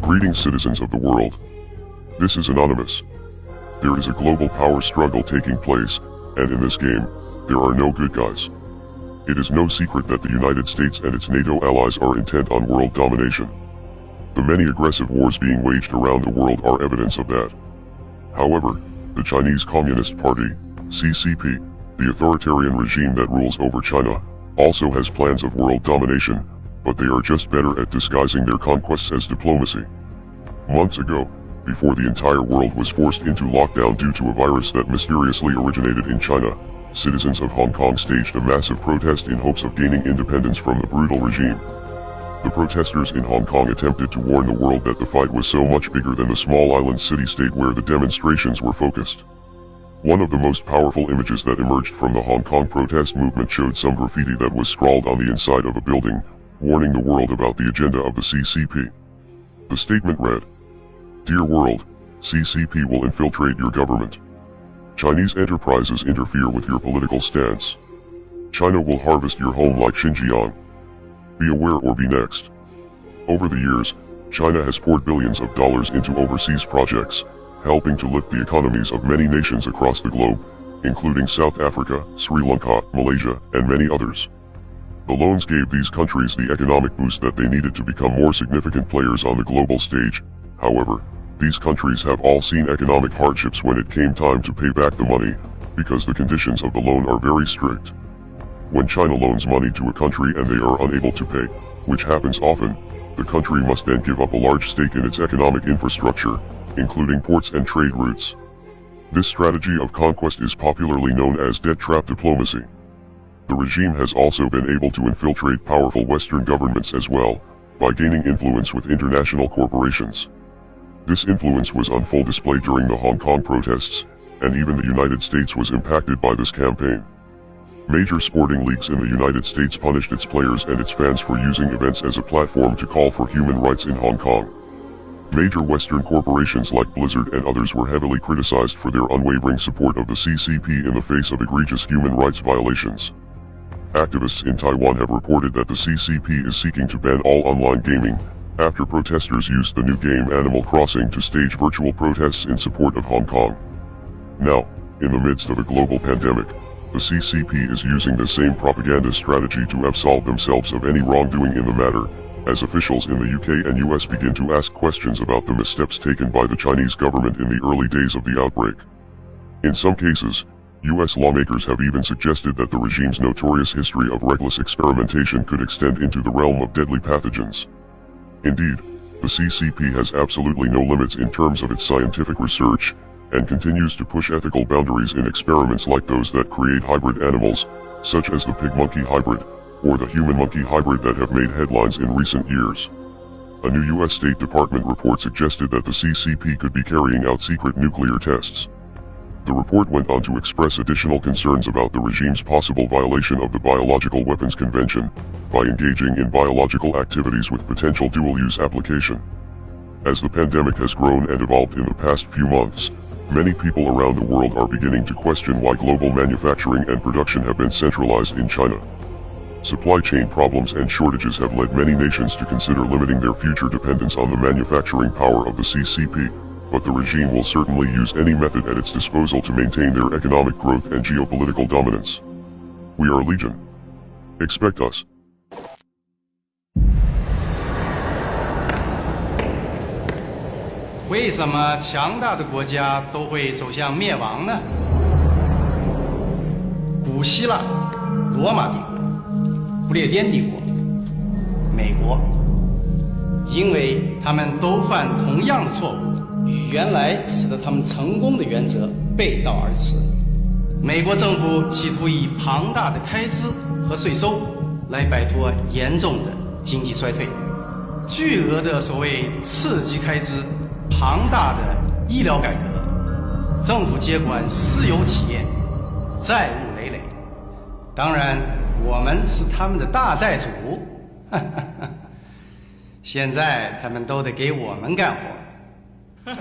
Greetings, citizens of the world. This is Anonymous. There is a global power struggle taking place, and in this game, there are no good guys. It is no secret that the United States and its NATO allies are intent on world domination. The many aggressive wars being waged around the world are evidence of that. However, the Chinese Communist Party, CCP, the authoritarian regime that rules over China, also has plans of world domination, but they are just better at disguising their conquests as diplomacy. Months ago, before the entire world was forced into lockdown due to a virus that mysteriously originated in China, citizens of Hong Kong staged a massive protest in hopes of gaining independence from the brutal regime. The protesters in Hong Kong attempted to warn the world that the fight was so much bigger than the small island city-state where the demonstrations were focused. One of the most powerful images that emerged from the Hong Kong protest movement showed some graffiti that was scrawled on the inside of a building, warning the world about the agenda of the CCP. The statement read, "Dear world, CCP will infiltrate your government. Chinese enterprises interfere with your political stance. China will harvest your home like Xinjiang. Be aware or be next." Over the years, China has poured billions of dollars into overseas projects, helping to lift the economies of many nations across the globe, including South Africa, Sri Lanka, Malaysia, and many others. The loans gave these countries the economic boost that they needed to become more significant players on the global stage. However, these countries have all seen economic hardships when it came time to pay back the money, because the conditions of the loan are very strict. When China loans money to a country and they are unable to pay, which happens often, the country must then give up a large stake in its economic infrastructure, including ports and trade routes. This strategy of conquest is popularly known as debt trap diplomacy. The regime has also been able to infiltrate powerful Western governments as well, by gaining influence with international corporations. This influence was on full display during the Hong Kong protests, and even the United States was impacted by this campaign. Major sporting leagues in the United States punished its players and its fans for using events as a platform to call for human rights in Hong Kong. Major Western corporations like Blizzard and others were heavily criticized for their unwavering support of the CCP in the face of egregious human rights violations. Activists in Taiwan have reported that the CCP is seeking to ban all online gaming, after protesters used the new game Animal Crossing to stage virtual protests in support of Hong Kong. Now, in the midst of a global pandemic, the CCP is using the same propaganda strategy to absolve themselves of any wrongdoing in the matter, as officials in the UK and US begin to ask questions about the missteps taken by the Chinese government in the early days of the outbreak. In some cases, US lawmakers have even suggested that the regime's notorious history of reckless experimentation could extend into the realm of deadly pathogens. Indeed, the CCP has absolutely no limits in terms of its scientific research, and continues to push ethical boundaries in experiments like those that create hybrid animals, such as the pig-monkey hybrid, or the human-monkey hybrid that have made headlines in recent years. A new US State Department report suggested that the CCP could be carrying out secret nuclear tests. The report went on to express additional concerns about the regime's possible violation of the Biological Weapons Convention, by engaging in biological activities with potential dual-use application. As the pandemic has grown and evolved in the past few months, many people around the world are beginning to question why global manufacturing and production have been centralized in China. Supply chain problems and shortages have led many nations to consider limiting their future dependence on the manufacturing power of the CCP, but the regime will certainly use any method at its disposal to maintain their economic growth and geopolitical dominance. We are Legion. Expect us. 为什么强大的国家都会走向灭亡呢？古希腊、罗马帝国、不列颠帝国、美国，因为他们都犯同样的错误，与原来使得他们成功的原则背道而驰。美国政府企图以庞大的开支和税收来摆脱严重的经济衰退，巨额的所谓刺激开支。 庞大的医疗改革，政府接管私有企业，债务累累。当然，我们是他们的大债主。现在他们都得给我们干活。